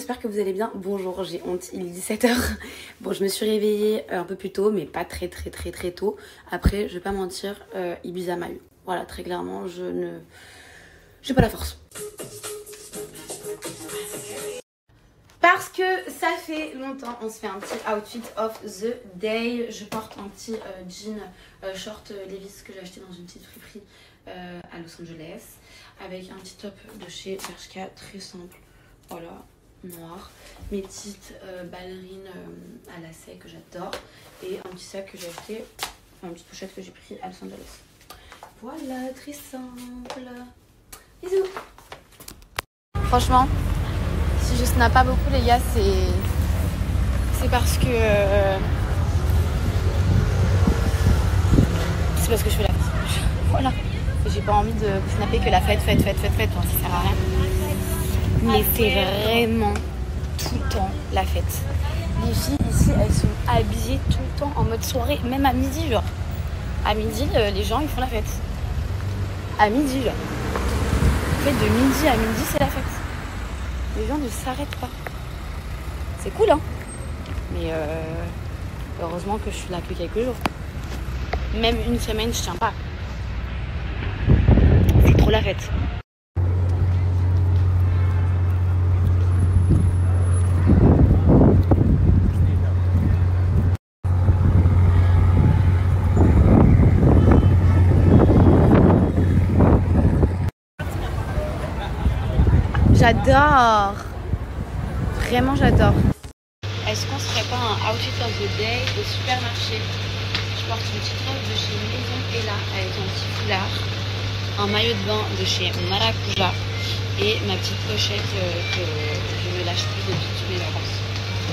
j'espère que vous allez bien. Bonjour, j'ai honte, il est 17h. Bon, je me suis réveillée un peu plus tôt, mais pas très tôt. Après, je vais pas mentir, Ibiza m'a eu. Voilà, très clairement, j'ai pas la force. Parce que ça fait longtemps, on se fait un petit outfit of the day. Je porte un petit jean short Levi's que j'ai acheté dans une petite friperie à Los Angeles. Avec un petit top de chez Bershka, très simple. Voilà, noir. Mes petites ballerines à lacets que j'adore. Et un petit sac que j'ai acheté, une petite pochette que j'ai pris à Los Angeles. Voilà, très simple. Bisous. Franchement, si je snap pas beaucoup les gars, c'est parce que je fais la fête. Voilà. J'ai pas envie de snapper que la fête, ça sert à rien. Mais c'est vraiment tout le temps la fête. Les filles ici, elles sont habillées tout le temps en mode soirée, même à midi genre. À midi, les gens ils font la fête. À midi genre. En fait, de midi à midi, c'est la fête. Les gens ne s'arrêtent pas. C'est cool hein. Mais heureusement que je suis là que quelques jours. Même une semaine, je tiens pas. C'est trop la fête. J'adore. Vraiment j'adore. Est-ce qu'on se ferait pas un outfit of the day au supermarché? Je porte une petite robe de chez Maison Ella avec un petit foulard, un maillot de bain de chez Maracuja et ma petite pochette que je ne lâche plus depuis toutes mes vacances.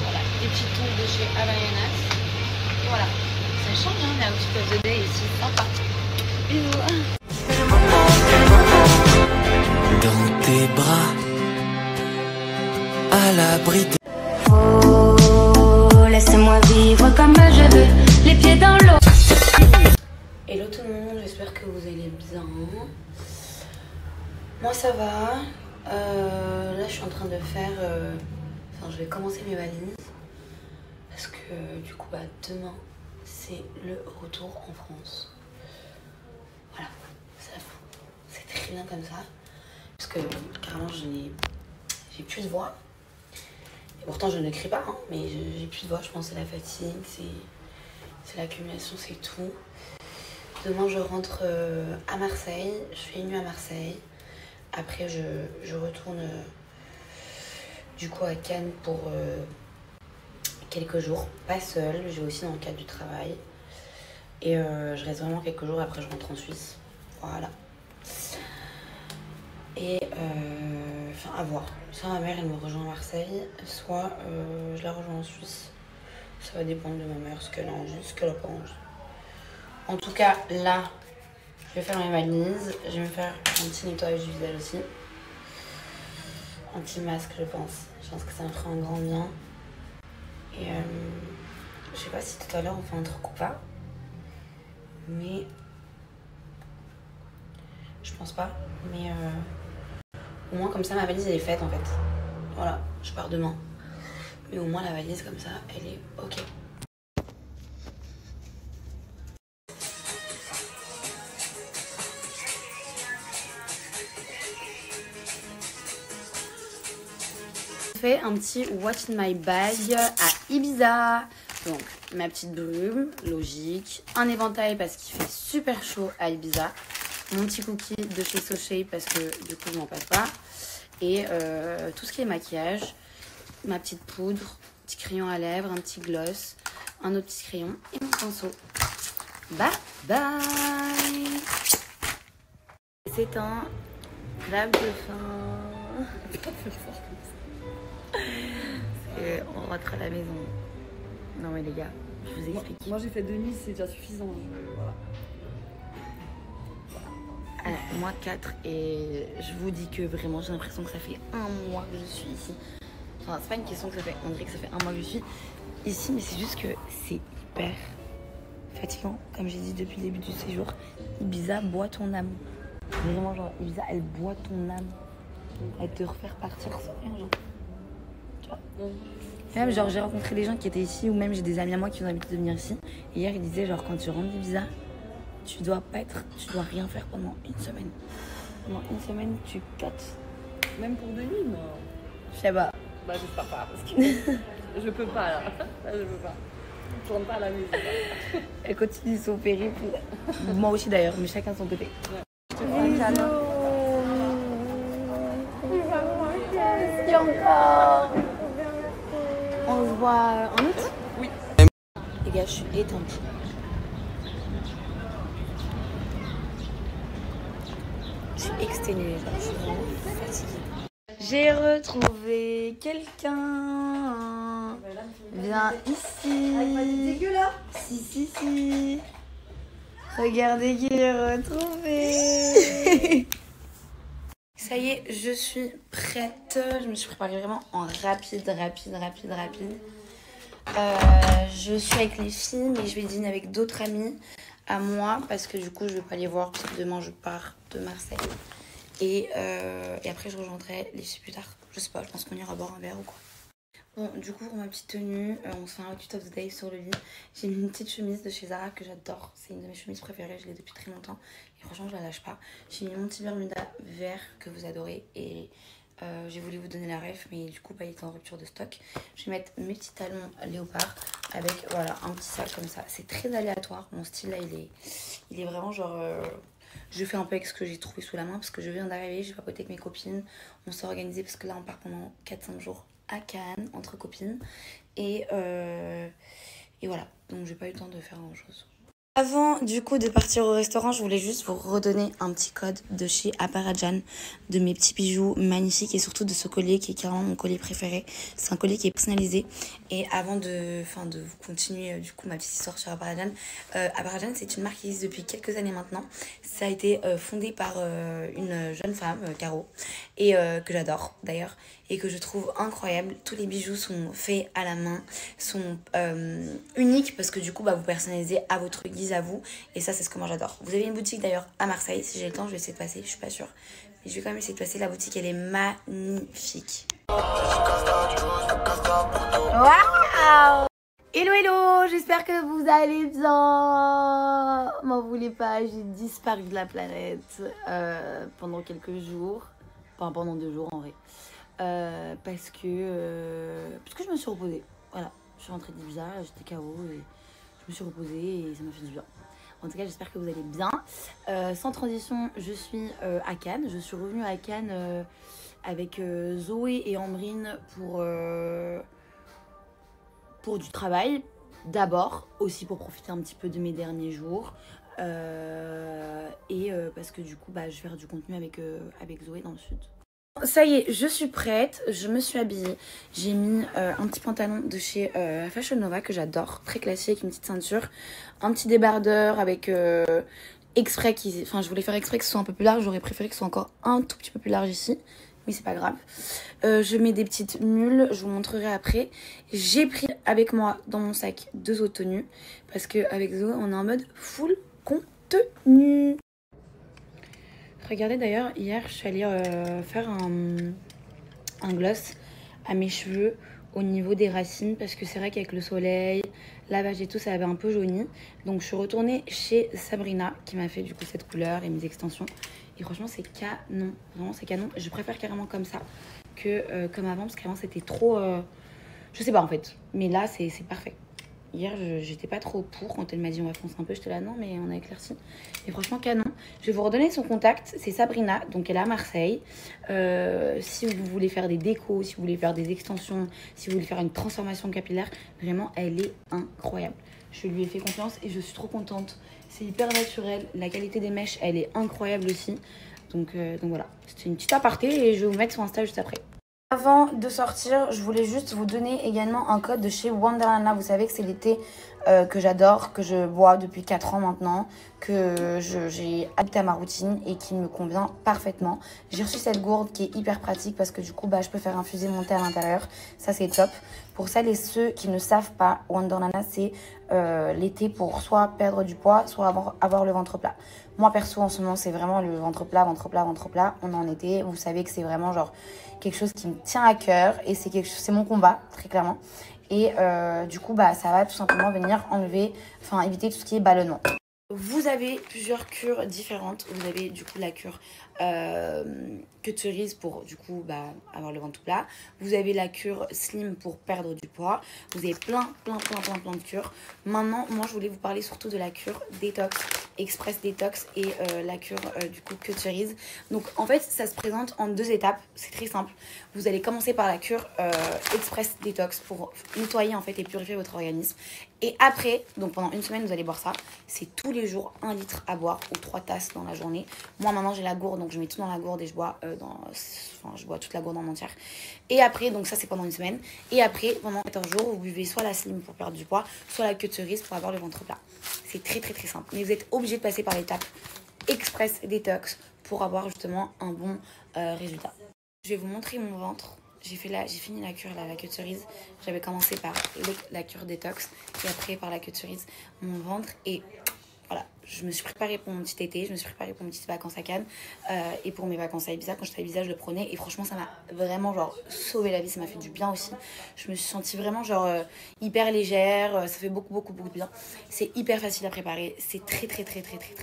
Voilà, des petits tons de chez Havaianas. Et voilà, ça change hein, la outfit of the day ici, sympa. Bisous. Dans tes bras, à l'abri de... Oh, laisse-moi vivre comme je veux, les pieds dans l'eau. Hello tout le monde, j'espère que vous allez bien. Moi ça va. Là je suis en train de faire... Enfin je vais commencer mes valises. Parce que du coup demain c'est le retour en France. Voilà, c'est très bien comme ça. Parce que carrément j'ai plus de voix. Et pourtant je ne crie pas, hein, mais j'ai plus de voix. Je pense que c'est la fatigue, c'est l'accumulation, c'est tout. Demain je rentre à Marseille, je fais une nuit à Marseille. Après je retourne du coup à Cannes pour quelques jours. Pas seule, je vais aussi dans le cadre du travail. Et je reste vraiment quelques jours, après je rentre en Suisse. Voilà. Et enfin à voir. Soit ma mère elle me rejoint à Marseille, soit je la rejoins en Suisse. Ça va dépendre de ma mère, ce qu'elle a envie, ce qu'elle a pas envie. En tout cas là, je vais faire mes valises. Je vais me faire un petit nettoyage du visage aussi. Un petit masque je pense. Je pense que ça me fera un grand bien. Et je sais pas si tout à l'heure on fait un truc ou pas. Mais je pense pas. Mais au moins comme ça ma valise elle est faite en fait. Voilà, je pars demain. Mais au moins la valise comme ça elle est ok. Je fais un petit What's in my bag à Ibiza. Donc ma petite brume, logique. Un éventail parce qu'il fait super chaud à Ibiza. Mon petit cookie de chez Sochey parce que du coup je m'en passe pas. Et tout ce qui est maquillage. Ma petite poudre, petit crayon à lèvres, un petit gloss, un autre petit crayon et mon pinceau. Bye bye. C'est un clap de fin. On rentre à la maison. Non mais les gars, je vous explique. Moi j'ai fait 2000, c'est déjà suffisant. Voilà. Alors, moi 4 et je vous dis que vraiment j'ai l'impression que ça fait un mois que je suis ici. Enfin c'est pas une question que ça fait, on dirait que ça fait un mois que je suis ici, mais c'est juste que c'est hyper fatigant. Comme j'ai dit depuis le début du séjour, Ibiza boit ton âme. Vraiment genre Ibiza elle boit ton âme. Elle te refaire partir sans rien genre. Tu vois. Et même genre j'ai rencontré des gens qui étaient ici ou même j'ai des amis à moi qui ont l'habitude de venir ici. Et hier ils disaient genre quand tu rentres d'Ibiza, tu dois rien faire pendant une semaine. Pendant une semaine tu cates. Même pour 2 nuits, non. Je sais pas. Bah j'espère pas, parce que je peux pas là. Là, je peux pas. Je rentre pas à la maison. Elle continue son périple. Moi aussi d'ailleurs, mais chacun de son côté. Encore. On se voit en août? Oui. Les gars, je suis étendue. Je suis exténuée, genre, je suis vraiment fatiguée. J'ai retrouvé quelqu'un. Viens ici. Si. Regardez qui j'ai retrouvé. Ça y est, je suis prête. Je me suis préparée vraiment en rapide. Je suis avec les filles, mais je vais dîner avec d'autres amis à moi parce que du coup, je vais pas les voir parce que demain, je pars de Marseille. Et après, je rejoindrai les filles plus tard. Je sais pas, je pense qu'on ira boire un verre ou quoi. Bon, du coup, pour ma petite tenue, on se fait un outfit of the day sur le lit. J'ai mis une petite chemise de chez Zara que j'adore. C'est une de mes chemises préférées, je l'ai depuis très longtemps. Et franchement, je la lâche pas. J'ai mis mon petit Bermuda vert que vous adorez. Et j'ai voulu vous donner la ref, mais du coup, il est en rupture de stock. Je vais mettre mes petits talons léopard avec voilà, un petit sac comme ça. C'est très aléatoire. Mon style là, il est vraiment genre... Je fais un peu avec ce que j'ai trouvé sous la main parce que je viens d'arriver, j'ai papoté avec mes copines. On s'est organisé parce que là, on part pendant 4-5 jours à Cannes, entre copines. Et voilà, donc j'ai pas eu le temps de faire grand chose. Avant du coup de partir au restaurant, je voulais juste vous redonner un petit code de chez Aparajan, de mes petits bijoux magnifiques et surtout de ce collier qui est carrément mon collier préféré. C'est un collier qui est personnalisé. Et avant de vous continuer du coup ma petite histoire sur Aparajan, Aparajan c'est une marque qui existe depuis quelques années maintenant. Ça a été fondé par une jeune femme, Caro, et que j'adore d'ailleurs et que je trouve incroyable. Tous les bijoux sont faits à la main, sont uniques parce que du coup vous personnalisez à votre guise à vous et ça c'est ce que moi j'adore. Vous avez une boutique d'ailleurs à Marseille, si j'ai le temps je vais essayer de passer, je suis pas sûre mais je vais quand même essayer de passer. La boutique elle est magnifique. Waouh! Hello, j'espère que vous allez bien. M'en voulez pas, j'ai disparu de la planète pendant quelques jours, enfin pendant 2 jours en vrai. Parce que je me suis reposée. Voilà, je suis rentrée d'Ibiza, j'étais KO et je me suis reposée et ça m'a fait du bien. En tout cas, j'espère que vous allez bien. Sans transition, je suis à Cannes. Je suis revenue à Cannes avec Zoé et Ambrine pour du travail. D'abord, aussi pour profiter un petit peu de mes derniers jours. Parce que du coup, je vais faire du contenu avec Zoé dans le sud. Ça y est, je suis prête, je me suis habillée. J'ai mis un petit pantalon de chez Fashion Nova que j'adore, très classique, avec une petite ceinture. Un petit débardeur avec exprès, je voulais faire exprès que ce soit un peu plus large, j'aurais préféré que ce soit encore un tout petit peu plus large ici. Mais c'est pas grave. Je mets des petites mules, je vous montrerai après. J'ai pris avec moi dans mon sac 2 autres tenues. Parce qu'avec Zoé, on est en mode full contenu. Regardez d'ailleurs, hier je suis allée faire un gloss à mes cheveux au niveau des racines parce que c'est vrai qu'avec le soleil, lavage et tout, ça avait un peu jauni. Donc je suis retournée chez Sabrina qui m'a fait du coup cette couleur et mes extensions. Et franchement c'est canon, vraiment c'est canon. Je préfère carrément comme ça que comme avant parce qu'avant c'était trop... je sais pas en fait, mais là c'est parfait. Hier, j'étais pas trop pour quand elle m'a dit on va foncer un peu. J'étais là, non, mais on a éclairci. Et franchement, canon. Je vais vous redonner son contact. C'est Sabrina, donc elle est à Marseille. Si vous voulez faire des décos, si vous voulez faire des extensions, si vous voulez faire une transformation capillaire, vraiment, elle est incroyable. Je lui ai fait confiance et je suis trop contente. C'est hyper naturel. La qualité des mèches, elle est incroyable aussi. Donc voilà, c'était une petite aparté et je vais vous mettre son Insta juste après. Avant de sortir, je voulais juste vous donner également un code de chez Wonderland. Vous savez que c'est l'été que j'adore, que je bois depuis 4 ans maintenant, que j'ai adapté à ma routine et qui me convient parfaitement. J'ai reçu cette gourde qui est hyper pratique parce que du coup, je peux faire infuser mon thé à l'intérieur. Ça, c'est top. Pour celles et ceux qui ne savent pas, Wonder Nana, c'est l'été pour soit perdre du poids, soit avoir le ventre plat. Moi, perso, en ce moment, c'est vraiment le ventre plat, ventre plat, ventre plat. On est en été, vous savez que c'est vraiment genre quelque chose qui me tient à cœur et c'est mon combat, très clairement. Et du coup, bah, ça va tout simplement venir enlever, enfin éviter tout ce qui est ballonnement. Vous avez plusieurs cures différentes. Vous avez du coup la cure queue de cerise pour du coup avoir le ventre plat. Vous avez la cure slim pour perdre du poids. Vous avez plein de cures. Maintenant, moi je voulais vous parler surtout de la cure détox, express détox et la cure du coup queue de cerise. Donc en fait ça se présente en 2 étapes. C'est très simple. Vous allez commencer par la cure express détox pour nettoyer en fait et purifier votre organisme. Et après, donc pendant 1 semaine, vous allez boire ça. C'est tous les jours 1 litre à boire ou 3 tasses dans la journée. Moi maintenant j'ai la gourde, donc je mets tout dans la gourde et je bois je bois toute la gourde en entière. Et après, donc ça c'est pendant 1 semaine. Et après, pendant 14 jours, vous buvez soit la slim pour perdre du poids, soit la queue de cerise pour avoir le ventre plat. C'est très simple. Mais vous êtes obligé de passer par l'étape express détox pour avoir justement un bon résultat. Je vais vous montrer mon ventre. J'ai fini la cure, la queue de cerise. J'avais commencé par la cure détox et après par la queue de cerise, mon ventre. Et voilà, je me suis préparée pour mon petit été, je me suis préparée pour mes petites vacances à Cannes et pour mes vacances à Ibiza. Quand j'étais à Ibiza, je le prenais et franchement, ça m'a vraiment genre sauvé la vie, ça m'a fait du bien aussi. Je me suis sentie vraiment genre hyper légère, ça fait beaucoup de bien. C'est hyper facile à préparer, c'est très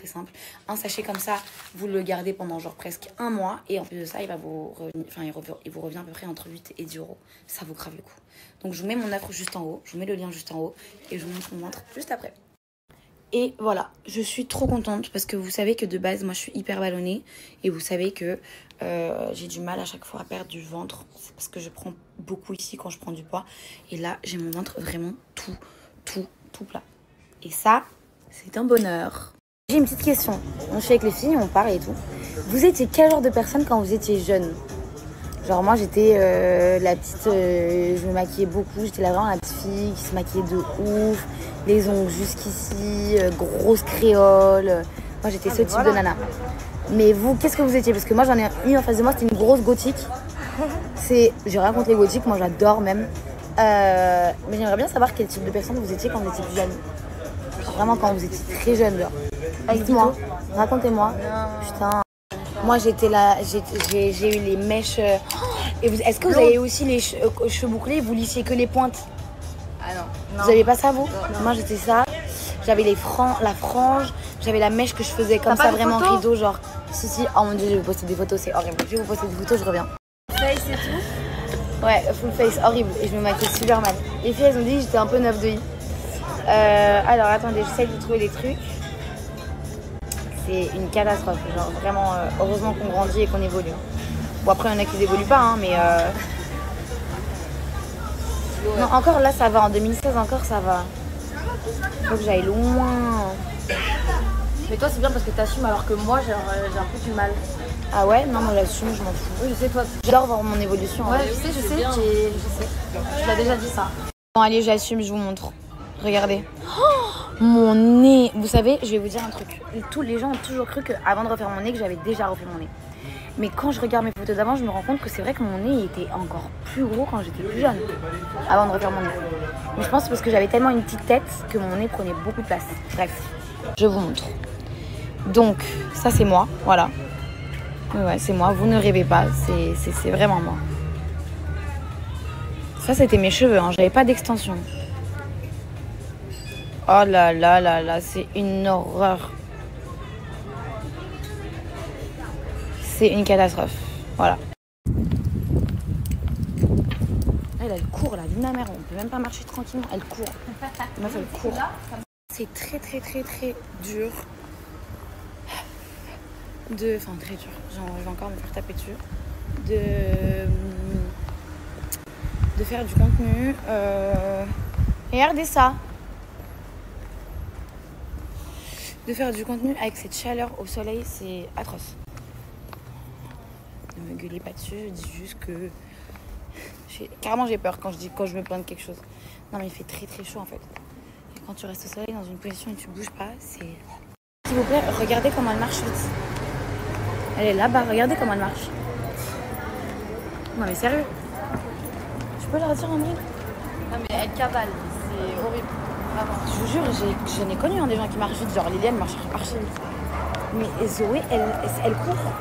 simple. Un sachet comme ça, vous le gardez pendant genre presque 1 mois et en plus de ça, il vous revient à peu près entre 8 et 10 euros. Ça vaut grave le coup. Donc je vous mets mon offre juste en haut, je vous mets le lien juste en haut et je vous montre mon ventre juste après. Et voilà, je suis trop contente parce que vous savez que de base, moi je suis hyper ballonnée. Et vous savez que j'ai du mal à chaque fois à perdre du ventre. C'est parce que je prends beaucoup ici quand je prends du poids. Et là, j'ai mon ventre vraiment tout plat. Et ça, c'est un bonheur. J'ai une petite question. On est avec les filles, on parle et tout. Vous étiez quel genre de personne quand vous étiez jeune ? Genre moi j'étais la petite, je me maquillais beaucoup, j'étais vraiment la petite fille qui se maquillait de ouf, les ongles jusqu'ici, grosse créole, moi j'étais ce type de nana. Mais vous, qu'est-ce que vous étiez ? Parce que moi j'en ai une en face de moi, c'était une grosse gothique. J'ai rien contre les gothiques, moi j'adore même. Mais j'aimerais bien savoir quel type de personne vous étiez quand vous étiez plus jeune. Vraiment quand vous étiez très jeune, genre. Dites-moi, racontez-moi. Putain. Moi j'étais là, j'ai eu les mèches. Et est-ce que vous avez aussi les cheveux bouclés, vous lissiez que les pointes ? Ah non. Vous avez pas ça vous ? Moi j'étais ça. J'avais la frange, j'avais la mèche que je faisais comme ça, vraiment rideau, genre. Si, oh mon dieu, je vais vous poster des photos, c'est horrible. Je vais vous poster des photos, je reviens. Face et tout ? Ouais, full face, horrible. Et je me maquillais super mal. Les filles elles ont dit que j'étais un peu 9 de i. Alors attendez, j'essaie de trouver des trucs. C'est une catastrophe, genre vraiment, heureusement qu'on grandit et qu'on évolue. Bon après il y en a qui n'évoluent pas, hein, mais non, encore là ça va, en 2016 encore ça va. Faut que j'aille loin. Mais toi c'est bien parce que t'assumes alors que moi j'ai un peu du mal. Ah ouais? Non, moi j'assume, je m'en fous. Oui je sais, toi. J'adore voir mon évolution. Ouais, je sais, tu l'as déjà dit ça. Bon allez, j'assume, je vous montre. Regardez. Oh, mon nez. Vous savez, je vais vous dire un truc. Tous les gens ont toujours cru qu'avant de refaire mon nez, que j'avais déjà refait mon nez. Mais quand je regarde mes photos d'avant, je me rends compte que c'est vrai que mon nez était encore plus gros quand j'étais plus jeune. Avant de refaire mon nez. Mais je pense que c'est parce que j'avais tellement une petite tête que mon nez prenait beaucoup de place. Bref, je vous montre. Donc, ça c'est moi, voilà. Ouais, c'est moi, vous ne rêvez pas, c'est vraiment moi. Ça c'était mes cheveux, hein. J'avais pas d'extension. Oh là là là là, c'est une horreur. C'est une catastrophe. Voilà. Elle court, la vie de ma mère. On peut même pas marcher tranquillement. Elle court. La meuf, elle court. C'est très dur. Enfin, très dur. Genre, je vais encore me faire taper dessus. De faire du contenu. Regardez ça. De faire du contenu avec cette chaleur au soleil, c'est atroce. Ne me gueulez pas dessus, je dis juste que... Carrément j'ai peur quand je me plains de quelque chose. Non mais il fait très chaud en fait. Et quand tu restes au soleil dans une position et tu bouges pas, c'est... S'il vous plaît, regardez comment elle marche vite. Elle est là-bas, regardez comment elle marche. Non mais sérieux. Je peux leur dire un truc ? Non mais elle cavale, c'est horrible. Vraiment. Je vous jure, j'en ai connu des gens qui marchent vite, genre Liliane marche archi vite. Mais Zoé, elle court.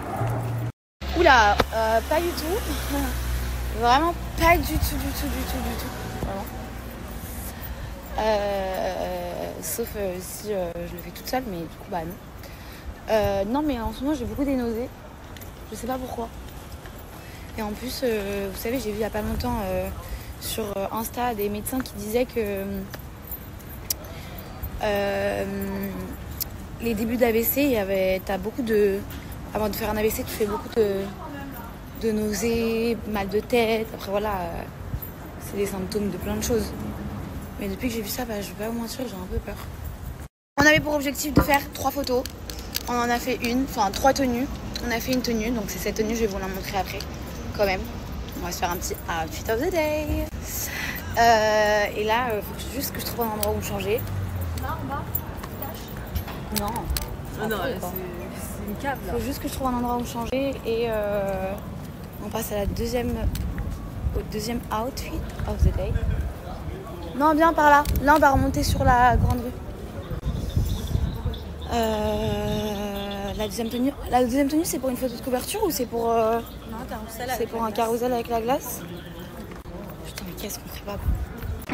Oula, pas du tout. Vraiment pas du tout. Vraiment. Sauf si je le fais toute seule, mais du coup, bah non. Non, mais en ce moment, j'ai beaucoup des nausées. Je sais pas pourquoi. Et en plus, vous savez, j'ai vu il y a pas longtemps sur Insta des médecins qui disaient que les débuts d'AVC, t'as beaucoup de... Avant de faire un AVC, tu fais beaucoup de nausées, mal de tête. Après, voilà, c'est des symptômes de plein de choses. Mais depuis que j'ai vu ça, je vais pas vous mentir, j'ai un peu peur. On avait pour objectif de faire 3 photos. On en a fait une, enfin 3 tenues. On a fait une tenue, donc c'est cette tenue, je vais vous la montrer après. Quand même. On va se faire un petit outfit of the day. Et là, il faut juste que je trouve un endroit où me changer. Non. Ah non, c'est une cave là. Il faut juste que je trouve un endroit où me changer et on passe au deuxième outfit of the day. Non, viens par là. Là, on va remonter sur la grande rue. La deuxième tenue, c'est pour une photo de couverture ou c'est pour... Non, c'est pour un carrousel avec la glace. Putain, mais qu'est-ce qu'on ferait pas?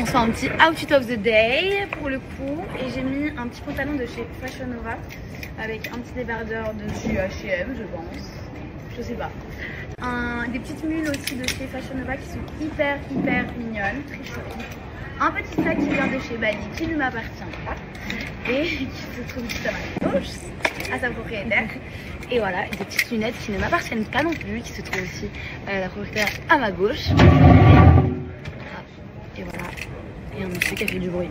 On fait un petit outfit of the day pour le coup. Et j'ai mis un petit pantalon de chez Fashion Nova avec un petit débardeur de chez H&M, je pense. Je sais pas. Des petites mules aussi de chez Fashion Nova qui sont hyper mignonnes, très chouettes. Un petit sac qui vient de chez Bali qui ne m'appartient pas et qui se trouve juste à ma gauche, à sa propriétaire. Et voilà, des petites lunettes qui ne m'appartiennent pas non plus, qui se trouvent aussi à la propriétaire à ma gauche. Et voilà, et un monsieur qui a fait du bruit.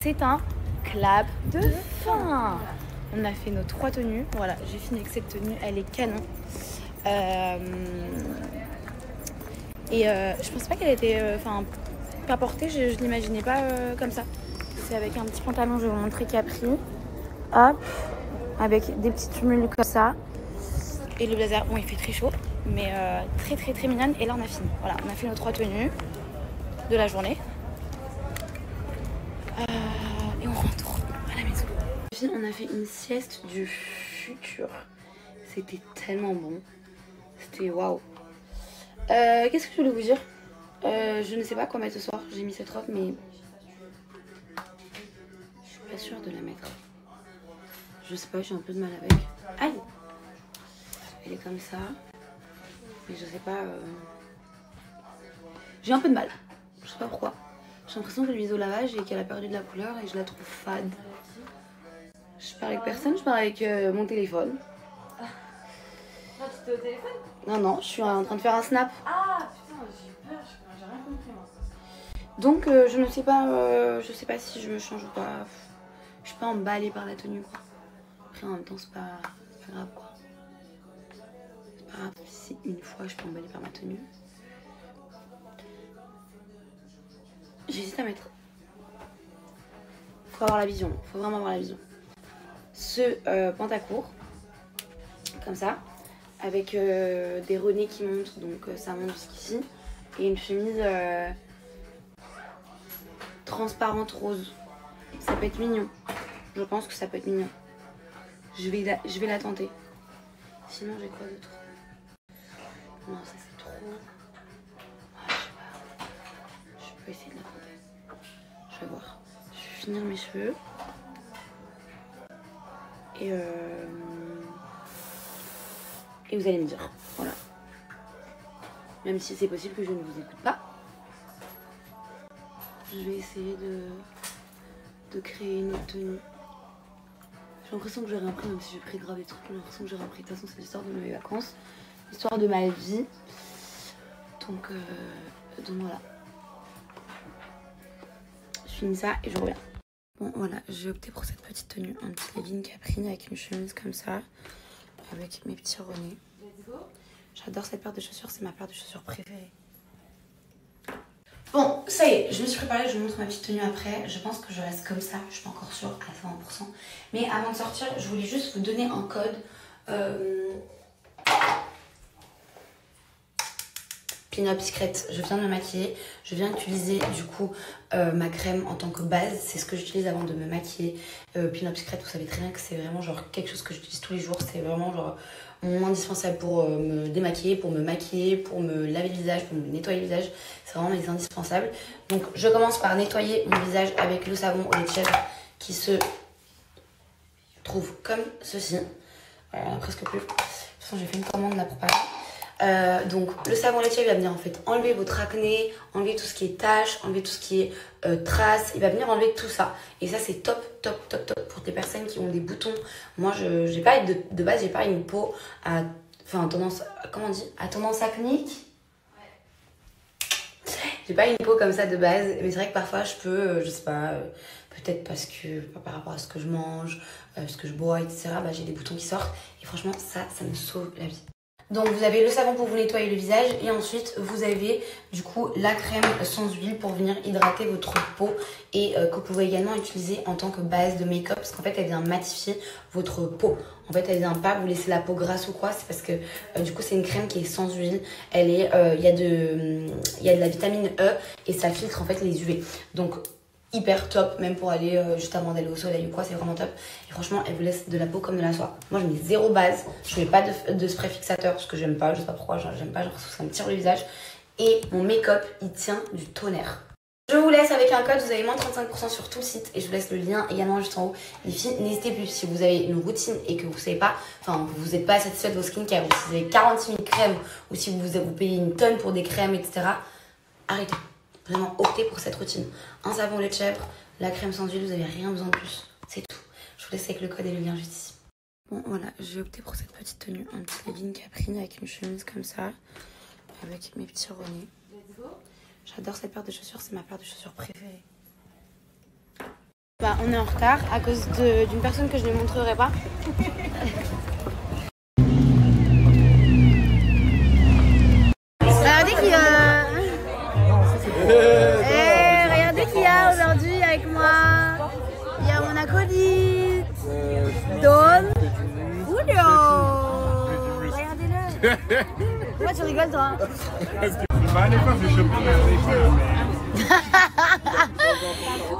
C'est un clap de fin. On a fait nos 3 tenues. Voilà, j'ai fini avec cette tenue, elle est canon. Je pense pas qu'elle était pas portée, je l'imaginais pas comme ça. C'est avec un petit pantalon, je vais vous montrer, Capri. Hop, avec des petites mules comme ça. Et le blazer, bon il fait très chaud, mais très mignonne. Et là on a fini. Voilà, on a fait nos 3 tenues de la journée. Et on rentre à la maison. On a fait une sieste du futur. C'était tellement bon. C'était waouh. Qu'est-ce que je voulais vous dire? Je ne sais pas quoi mettre ce soir. J'ai mis cette robe, mais je suis pas sûre de la mettre. Je sais pas, j'ai un peu de mal avec. Aïe! Elle est comme ça. Mais je sais pas. J'ai un peu de mal. Je sais pas pourquoi. J'ai l'impression que je l'ai mise au lavage et qu'elle a perdu de la couleur et je la trouve fade. Je parle avec personne, je parle avec mon téléphone. Non, tu étais au téléphone? Non, je suis en train de faire un snap. Ah putain, j'ai peur, j'ai rien compris moi. Donc je ne sais pas, je sais pas si je me change ou pas. Je suis pas emballée par la tenue quoi. Après en même temps c'est pas grave quoi. C'est pas grave si une fois je suis pas emballée par ma tenue. J'hésite à mettre. Faut avoir la vision, faut vraiment avoir la vision. Ce pantacourt, comme ça, avec des renés qui montent, donc ça monte jusqu'ici, et une chemise transparente rose. Ça peut être mignon. Je pense que ça peut être mignon. Je vais la tenter. Sinon j'ai quoi d'autre? Non, ça c'est trop. Ah, je sais pas. Je peux essayer de la tenter. Je vais voir. Je vais finir mes cheveux. Et vous allez me dire. Voilà. Même si c'est possible que je ne vous écoute pas. Je vais essayer de créer une autre tenue. J'ai l'impression que j'ai rien pris, même si j'ai pris grave des trucs. J'ai l'impression que j'ai rien pris. De toute façon, c'est l'histoire de mes vacances. L'histoire de ma vie. Donc voilà. Je finis ça et je reviens. Bon voilà, j'ai opté pour cette petite tenue. Un petit legging Capri avec une chemise comme ça. Avec mes petits renés. J'adore cette paire de chaussures, c'est ma paire de chaussures préférée. Bon, ça y est, je me suis préparée, je vous montre ma petite tenue après. Je pense que je reste comme ça, je suis pas encore sûre à 100%. Mais avant de sortir, je voulais juste vous donner un code. Pin-Up Secret, je viens de me maquiller. Je viens utiliser du coup ma crème en tant que base. C'est ce que j'utilise avant de me maquiller. Pin-Up Secret, vous savez très bien que c'est vraiment genre quelque chose que j'utilise tous les jours. C'est vraiment genre mon indispensable pour me démaquiller, pour me maquiller, pour me laver le visage, pour me nettoyer le visage. C'est vraiment mes indispensables. Donc je commence par nettoyer mon visage avec le savon au lait de chèvre qui se trouve comme ceci. Voilà, il n'y en a presque plus. De toute façon, j'ai fait une commande là pour pas. Donc le savon laitier il va venir en fait enlever votre acné, enlever tout ce qui est taches, enlever tout ce qui est traces, il va venir enlever tout ça et ça c'est top pour des personnes qui ont des boutons. Moi j'ai pas de base, j'ai pas une peau à tendance, comment on dit, à tendance acnéique. J'ai pas une peau comme ça de base, mais c'est vrai que parfois je peux, je sais pas, peut-être parce que par rapport à ce que je mange, ce que je bois, etc. Bah, j'ai des boutons qui sortent et franchement ça me sauve la vie. Donc vous avez le savon pour vous nettoyer le visage et ensuite vous avez du coup la crème sans huile pour venir hydrater votre peau et que vous pouvez également utiliser en tant que base de make-up parce qu'en fait elle vient matifier votre peau. En fait elle vient pas vous laisser la peau grasse ou quoi, c'est parce que du coup c'est une crème qui est sans huile, elle est il y a de la vitamine E et ça filtre en fait les UV. Donc hyper top, même pour aller juste avant d'aller au soleil ou quoi, c'est vraiment top. Et franchement, elle vous laisse de la peau comme de la soie. Moi, je mets zéro base, je mets pas de spray fixateur parce que j'aime pas, je sais pas pourquoi, j'aime pas, genre ça me tire le visage. Et mon make-up, il tient du tonnerre. Je vous laisse avec un code, vous avez moins 35% sur tout le site et je vous laisse le lien également juste en haut. Les filles, n'hésitez plus, si vous avez une routine et que vous savez pas, vous n'êtes pas satisfait de vos skincare, ou si vous avez 46 000 crèmes, ou si vous payez une tonne pour des crèmes, etc. Arrêtez. Vraiment optez pour cette routine. Un savon au lait de chèvre, la crème sans huile, vous n'avez rien besoin de plus. C'est tout. Je vous laisse avec le code et le lien juste ici. Bon voilà, j'ai opté pour cette petite tenue, un petit legging Capri avec une chemise comme ça, avec mes petits ronets. J'adore cette paire de chaussures, c'est ma paire de chaussures préférée. Bah, on est en retard à cause d'une personne que je ne montrerai pas. Regardez qui y a aujourd'hui avec moi. Il y a mon acolyte Don Julio. Regardez-le. Pourquoi tu rigoles toi?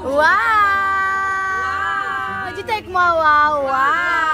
Waouh. Dites avec moi waouh waouh.